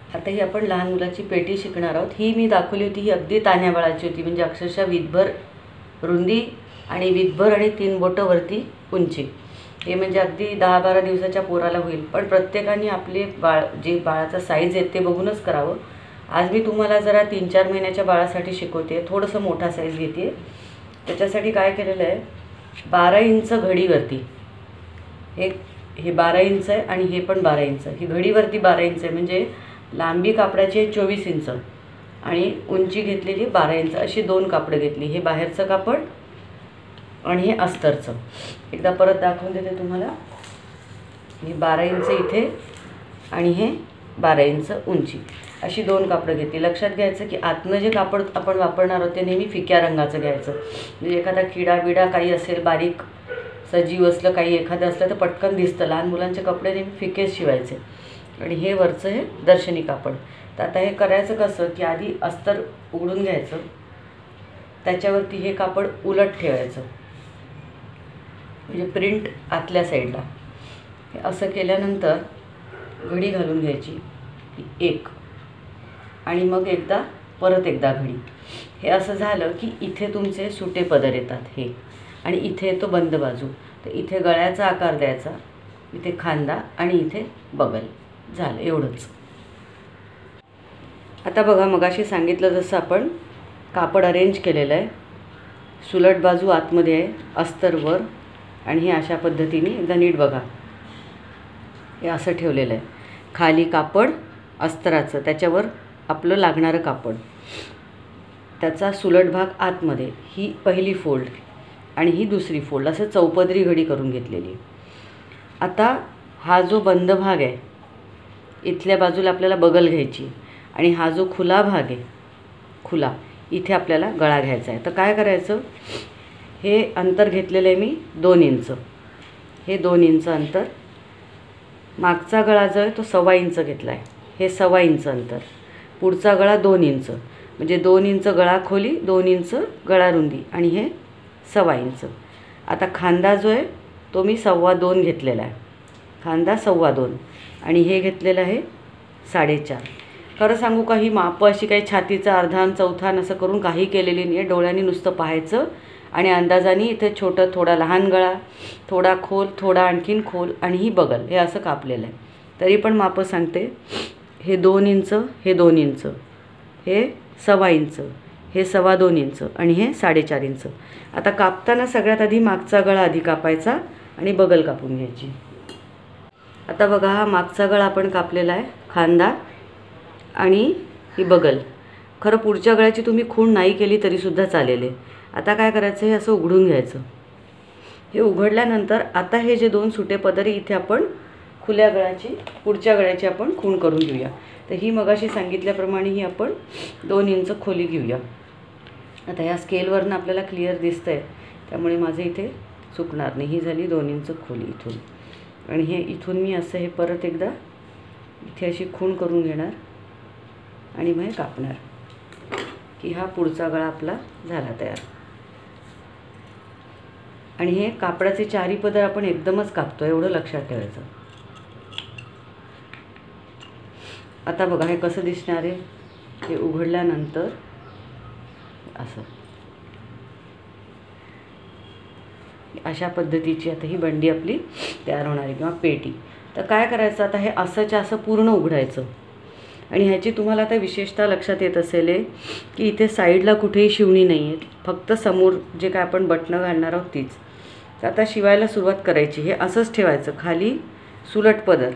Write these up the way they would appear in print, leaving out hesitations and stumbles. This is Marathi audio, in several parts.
आता ही आपण लहान मुलाची पेटी शिकणार आहोत। ही मी दाखवली होती, ही अगदी तान्ह्या बाळाची होती, म्हणजे अक्षरशः वीतभर रुंदी आणि वीतभर आणि 3 बोटं वरती उंची। हे म्हणजे अगदी 10-12 दिवसाच्या पोराला होईल, पण प्रत्येकाने आपले जे बाळाचा साईज आहे ते बघूनच करावं। आज मी तुम्हाला जरा 3-4 महिन्याच्या बाळासाठी शिकवते, थोडंसं मोठा साईज घेते। त्याच्यासाठी काय केलेलं आहे, 12 इंच घडीवरती हे 12 इंच आहे आणि हे पण 12 इंच। ही घडीवरती 12 इंच आहे, म्हणजे लांबी कापडाची 24 इंच आणि उंची घेतलेली 12 इंच, अशी 2 कापडं घेतली। हे बाहेरचं कापड आणि हे अस्तरचं। एकदा परत दाखवून देते तुम्हाला। हे 12 इंच इथे आणि हे 12 इंच उंची, अशी 2 कापडं घेतली। लक्षात घ्यायचं की आतनं जे कापड आपण वापरणार आहोत ते नेहमी फिक्या रंगाचं घ्यायचं, म्हणजे एखादा किडा बिडा काही असेल, बारीक सजीव असलं, काही एखादं असलं तर पटकन दिसतं। लहान मुलांचे कपडे नेहमी फिकेच शिवायचे। आणि हे वरचं हे दर्शनी कापड। तर आता हे करायचं कसं की आधी अस्तर उघडून घ्यायचं, त्याच्यावरती हे कापड उलट ठेवायचं, म्हणजे प्रिंट आतल्या साईडला। हे असं केल्यानंतर घडी घालून घ्यायची एक, आणि मग परत एकदा घडी। हे असं झालं की इथे तुमचे सुटे पदर येतात हे, आणि इथे येतो बंद बाजू। तर इथे गळ्याचा आकार द्यायचा, इथे खांदा आणि इथे बगल, झालं एवढंच। आता बघा, मगाशी सांगितलं जसं आपण कापड अरेंज केलेलं आहे, सुलट बाजू आतमध्ये आहे, अस्तर वर, आणि हे अशा पद्धतीने एकदा नीट बघा, हे असं ठेवलेलं आहे। खाली कापड अस्तराचं, त्याच्यावर आपलं लागणारं कापड, त्याचा सुलट भाग आतमध्ये, ही पहिली फोल्ड आणि ही दुसरी फोल्ड, असं चौपदरी घडी करून घेतलेली। आता हा जो बंद भाग आहे, इथल्या बाजूला आपल्याला बगल घ्यायची, आणि हा जो खुला भाग आहे, खुला, इथे आपल्याला गळा घ्यायचा आहे। तर काय करायचं, हे अंतर घेतलेलं आहे मी 2 इंच, हे 2 इंच अंतर। मागचा गळा जो आहे तो 1.25 इंच घेतला आहे, हे 1.25 इंच अंतर। पुढचा गळा 2 इंच, म्हणजे 2 इंच गळा खोली, 2 इंच गळा रुंदी, आणि हे 1.25 इंच। आता खांदा जो आहे तो मी 2.25 घेतलेला आहे, खांदा 2.25, आणि हे घेतलेलं आहे 4.5। खरं सांगू का, ही मापं अशी काही छातीचा अर्धान चौथान असं करून काही केलेली नाही आहे। डोळ्यांनी नुसतं पाहायचं आणि अंदाजाने इथे छोटं, थोडा लहान गळा, थोडा खोल, थोडा आणखीन खोल, आणि ही बगल, हे असं कापलेलं आहे। तरी पण मापं सांगते, हे 2 इंच, हे 2 इंच, हे 1.25 इंच, हे 2.25 इंच, आणि हे 4.5 इंच। आता कापताना सगळ्यात आधी मागचा गळा आधी कापायचा आणि बगल कापून घ्यायची। आता बघा, हा मागचा गळा आपण कापलेला आहे, खांदा आणि ही बगल। खरं पुढच्या गळ्याची तुम्ही खूण नाही केली तरीसुद्धा चालेल आहे। आता काय करायचं, हे असं उघडून घ्यायचं। हे उघडल्यानंतर आता हे जे 2 सुटे पदरी, इथे आपण खुल्या गळ्याची, पुढच्या गळ्याची आपण खूण करून घेऊया। तर ही मगाशी सांगितल्याप्रमाणे ही आपण 2 इंच खोली घेऊया। आता या स्केलवरनं आपल्याला क्लिअर दिसतं आहे, त्यामुळे माझं इथे चुकणार नाही। ही झाली 2 इंच खोली इथून, आणि हे इथून मी असं हे परत एकदा इथे अशी खूण करून घेणार, आणि मग कापणार की हा पुढचा गळा आपला झाला तयार। आणि हे कापडाचे 4ही पदर आपण एकदमच कापतो, एवढं लक्षात ठेवायचं। आता बघा, हे कसं दिसणार आहे, हे उघडल्यानंतर असं, अशा पद्धतीची आता ही बंडी आपली तयार होणार आहे, किंवा पेटी। तर काय करायचं, आता हे असंच्या असं पूर्ण उघडायचं, आणि ह्याची तुम्हाला आता विशेषतः लक्षात येत असेल की इथे साईडला कुठेही शिवणी नाही आहे, फक्त समोर जे काय आपण बटणं घालणार आहोत तीच। तर आता शिवायला सुरुवात करायची। हे असंच ठेवायचं, खाली सुलट पदर,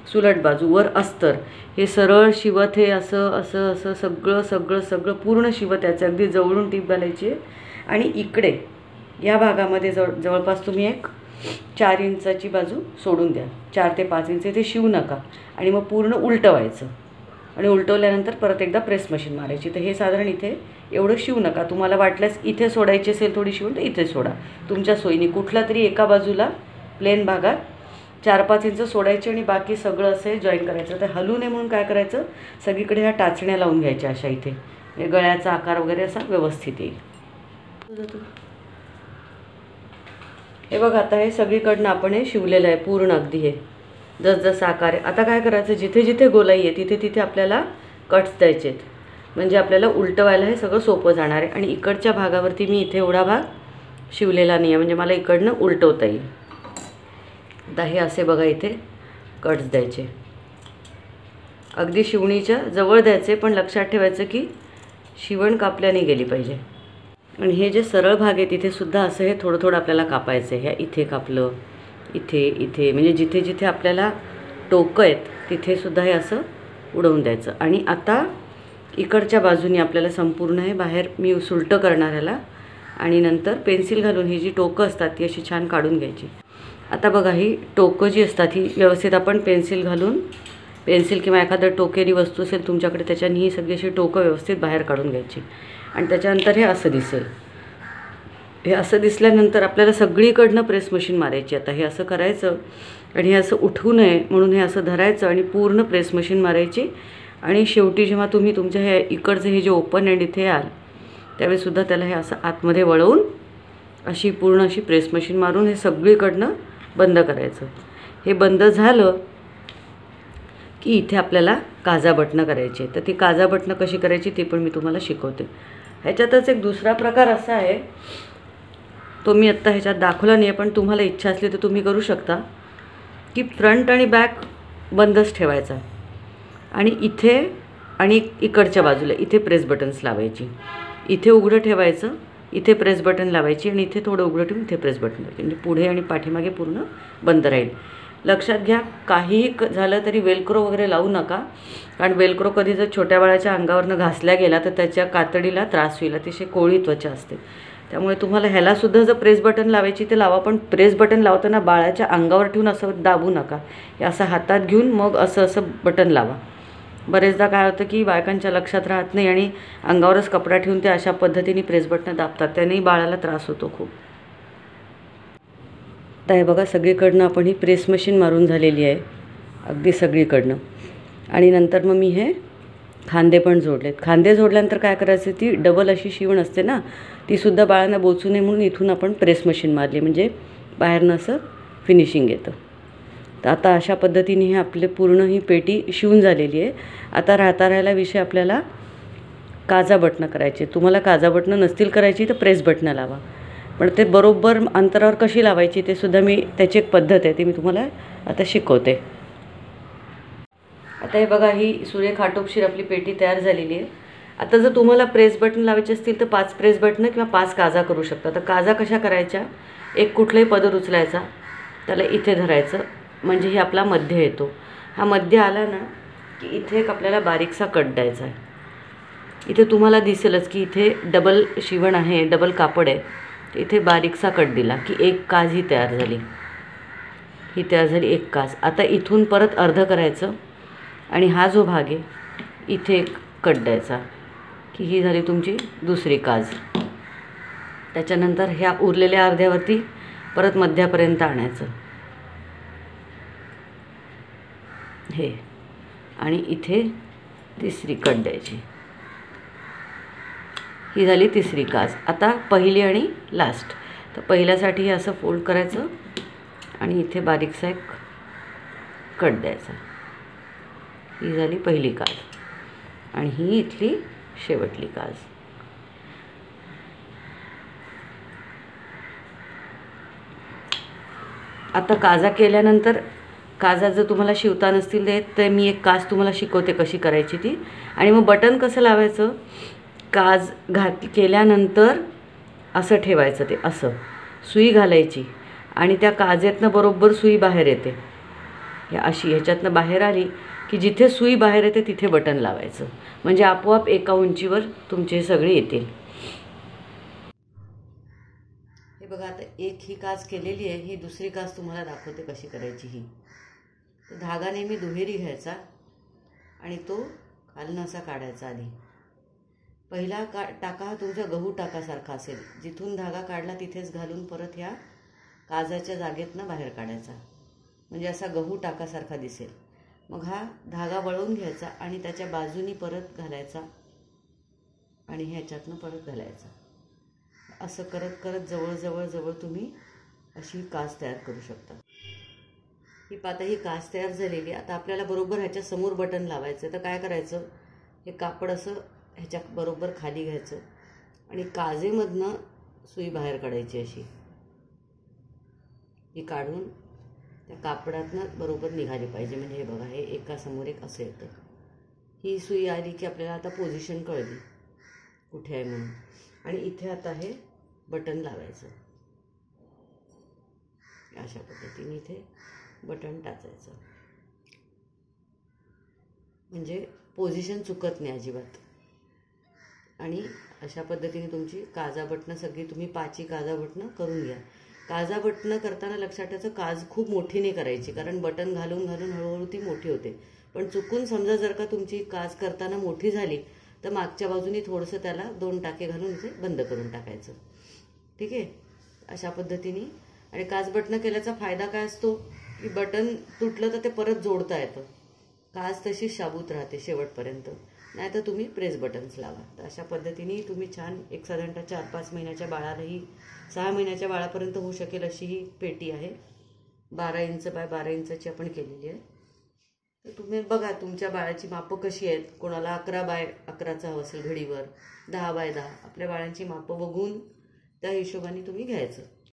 सुलट बाजू, वर अस्तर, हे सरळ शिवत, हे असं असं असं सगळं सगळं सगळं पूर्ण शिवत याचं, अगदी जवळून टीप घालायची आहे। आणि इकडे या भागामध्ये जवळपास तुम्ही एक 4 इंचाची बाजू सोडून द्या, 4 ते 5 इंच इथे शिवू नका, आणि मग पूर्ण उलटवायचं, आणि उलटवल्यानंतर परत एकदा प्रेस मशीन मारायची। तर हे साधारण इथे एवढं शिवू नका, तुम्हाला वाटल्यास इथे सोडायची असेल थोडी शिवून तर इथे सोडा, तुमच्या सोयीने। कुठला तरी एका बाजूला प्लेन भागात 4-5 इंच सोडायचे, आणि बाकी सगळं असं जॉईन करायचं। तर हलू नये म्हणून काय करायचं, सगळीकडे ह्या टाचण्या लावून घ्यायच्या अशा, इथे गळ्याचा आकार वगैरे असा व्यवस्थित येईल। हे बघा, आता हे सगळीकडनं आपण हे शिवलेलं आहे पूर्ण, अगदी हे जसजसा आकार आहे. आता काय करायचं, जिथे जिथे गोलाई आहे तिथे तिथे आपल्याला कट्स द्यायचे आहेत, म्हणजे आपल्याला उलटवायला हे सगळं सोपं जाणार आहे. आणि इकडच्या भागावरती मी इथे एवढा भाग शिवलेला नाही आहे, म्हणजे मला इकडनं उलटवता येईल. आता हे असे बघा इथे कट्स द्यायचे, अगदी शिवणीच्या जवळ द्यायचे, पण लक्षात ठेवायचं की शिवण कापल्याने गेली पाहिजे. आणि हे जे सरळ भाग आहे तिथेसुद्धा असं हे थोडं थोडं आपल्याला कापायचं आहे. ह्या इथे कापलं, इथे इथे, म्हणजे जिथे जिथे आपल्याला टोकं आहेत तिथेसुद्धा हे असं उडवून द्यायचं. आणि आता इकडच्या बाजूने आपल्याला संपूर्ण हे बाहेर मी सुलटं करणार ह्याला, आणि नंतर पेन्सिल घालून ही जी टोकं असतात ती अशी छान काढून घ्यायची. आता बघा ही टोकं जी असतात ही व्यवस्थित आपण पेन्सिल घालून, पेन्सिल किंवा एखादं टोकेरी वस्तू असेल तुमच्याकडे त्याच्याने ही सगळी अशी टोकं व्यवस्थित बाहेर काढून घ्यायची. आणि त्याच्यानंतर हे असं दिसेल. हे असं दिसल्यानंतर आपल्याला सगळीकडनं प्रेस मशीन मारायची. आता हे असं करायचं आणि हे असं उठवू नये म्हणून हे असं धरायचं आणि पूर्ण प्रेस मशीन मारायची. आणि शेवटी जेव्हा तुम्ही तुमच्या हे इकडचं हे जे ओपन एंड इथे याल त्यावेळीसुद्धा त्याला हे असं आतमध्ये वळवून अशी पूर्ण अशी प्रेस मशीन मारून हे सगळीकडनं बंद करायचं. हे बंद झालं की इथे आपल्याला काजा बटणं करायची. तर ती काजा बटणं कशी करायची ते पण मी तुम्हाला शिकवते. ह्याच्यातच एक दुसरा प्रकार असा आहे, तो मी आत्ता ह्याच्यात दाखवला नाही आहे, पण तुम्हाला इच्छा असली तर तुम्ही करू शकता, की फ्रंट आणि बॅक बंदच ठेवायचा आणि इथे आणि इकडच्या बाजूला इथे प्रेस बटन्स लावायची. इथे उघडं ठेवायचं, इथे प्रेस बटन लावायची आणि इथे थोडं उघडं ठेवून इथे प्रेस बटन लावायची, म्हणजे पुढे आणि पाठीमागे पूर्ण बंद राहील. लक्षात घ्या, काहीही झालं तरी वेलक्रो वगैरे लावू नका, कारण वेलक्रो कधी जर छोट्या बाळाच्या अंगावरनं घासल्या गेला तर त्याच्या कातडीला त्रास होईल. अतिशय कोवळी त्वचा असते, त्यामुळे तुम्हाला ह्यालासुद्धा जर प्रेस बटन लावायची ते लावा, पण प्रेस बटन लावताना बाळाच्या अंगावर ठेवून असं दाबू नका. हे असं हातात घेऊन मग असं असं बटन लावा. बरेचदा काय होतं की बायकांच्या लक्षात राहत नाही आणि अंगावरच कपडा ठेवून ते अशा पद्धतीने प्रेस बटन दाबतात, त्यानेही बाळाला त्रास होतो खूप. आता हे बघा सगळीकडनं आपण ही प्रेस मशीन मारून झालेली आहे, अगदी सगळीकडनं. आणि नंतर मग मी हे खांदे पण जोडलेत. खांदे जोडल्यानंतर काय करायचं, ती डबल अशी शिवण असते ना, तीसुद्धा बाळांना बोचू नये म्हणून इथून आपण प्रेस मशीन मारली, म्हणजे बाहेरनं असं फिनिशिंग येतं. तर आता अशा पद्धतीने हे आपले पूर्ण ही पेटी शिवून झालेली आहे. आता राहिला विषय आपल्याला काजा बटणं करायचे. तुम्हाला काजा बटणं नसतील करायची तर प्रेस बटणं लावा, पण ते बरोबर अंतरावर कशी लावायची ते सुद्धा मी, त्याची एक पद्धत आहे ती मी तुम्हाला आता शिकवते. आता हे बघा ही सुरेख आटोपशीर आपली पेटी तयार झालेली आहे. आता जर तुम्हाला प्रेस बटन लावायचे असतील तर 5 प्रेस बटणं किंवा 5 काजा करू शकता. तर काजा कशा करायच्या, एक कुठलाही पदर उचलायचा, त्याला इथे धरायचं, म्हणजे हे आपला मध्य येतो. हा मध्य आला ना की इथे एक आपल्याला बारीकसा कट द्यायचा आहे. इथे तुम्हाला दिसेलच की इथे डबल शिवण आहे, डबल कापड आहे. इथे बारीकसा कट दिला की एक काज ही तयार झाली, ही तयार झाली एक काज. आता इथून परत अर्ध करायचं आणि हा जो भाग आहे इथे एक कट द्यायचा की ही झाली तुमची दुसरी काज. त्याच्यानंतर ह्या उरलेल्या अर्ध्यावरती परत मध्यापर्यंत आणायचं हे, आणि इथे तिसरी कट द्यायची, ही झाली तिसरी काज. आता पहिली आणि लास्ट. तर पहिल्यासाठी हे असं फोल्ड करायचं आणि इथे बारीकसा एक कट द्यायचा, ही झाली पहिली काज आणि ही इथली शेवटली काज. आता काजा केल्यानंतर, काजा जर तुम्हाला शिवता नसतील तर मी एक काज तुम्हाला शिकवते कशी करायची ती. आणि मग बटन कसं लावायचं, काज केल्यानंतर असं ठेवायचं, ते असं सुई घालायची आणि त्या काजेतनं बरोबर सुई बाहेर येते, हे अशी ह्याच्यातनं बाहेर आली की जिथे सुई बाहेर येते तिथे बटन लावायचं, म्हणजे आपोआप एका उंचीवर तुमचे हे सगळे येतील. हे बघा आता एक ही काज केलेली आहे, ही दुसरी काज तुम्हाला दाखवते कशी करायची ही. तर धागा नेहमी दुहेरी घ्यायचा आणि तो खालनं असा काढायचा. आधी पहिला टाका हा तुमच्या गहू टाकासारखा असेल, जिथून धागा काढला तिथेच घालून परत ह्या काजाच्या जागेतनं बाहेर काढायचा, म्हणजे असा गहू टाकासारखा दिसेल. मग हा धागा वळवून घ्यायचा आणि त्याच्या बाजूनी परत घालायचा आणि ह्याच्यातनं परत घालायचा. असं करत करत जवळ जवळ जवळ तुम्ही अशी काज तयार करू शकता. आता ही कास तयार झालेली. आता आपल्याला बरोबर ह्याच्या समोर बटन लावायचं. तर काय करायचं, हे कापड असं ह्याच्या बरोबर खाली घ्यायचं आणि काजेमधनं सुई बाहेर काढायची अशी. ही काढून त्या कापडातनं बरोबर निघाली पाहिजे. म्हणजे हे बघा, हे एका समोर एक असं येतं. ही सुई आली की आपल्याला आता पोझिशन कळली कुठे आहे म्हणून. आणि इथे आता हे बटन लावायचं. अशा पद्धतीने इथे बटन टाचायचं. म्हणजे पोझिशन चुकत नाही अजिबात. आणि अशा पद्धतीने तुमची काजा बटणं सगळी तुम्ही 5 काजा बटणं करून घ्या. काजा बटणं करताना लक्षात ठेवायचं, काज खूप मोठी नाही करायची, कारण बटन घालून घालून हळूहळू ती मोठी होते. पण चुकून समजा जर का तुमची काज करताना मोठी झाली तर मागच्या बाजूनी थोडंसं त्याला 2 टाके घालून इथे बंद करून टाकायचं. ठीक आहे, अशा पद्धतीने. आणि काज बटणं केल्याचा फायदा काय असतो की बटन तुटलं तर ते परत जोडता येतं. काज तशीच शाबूत राहते शेवटपर्यंत. नाही तर तुम्ही प्रेस बटन्स लावा. तर अशा पद्धतीने तुम्ही छान एक साधारणतः 4-5 महिन्याच्या बाळालाही 6 महिन्याच्या बाळापर्यंत होऊ शकेल अशी ही पेटी आहे. 12 इंच बाय 12 इंचाची आपण केलेली आहे. तर तुम्ही बघा तुमच्या बाळाची मापं कशी आहेत. कोणाला 11 बाय 11चा हवं असेल घडीवर, 10 बाय 10. आपल्या बाळांची मापं बघून त्या हिशोबाने तुम्ही घ्यायचं.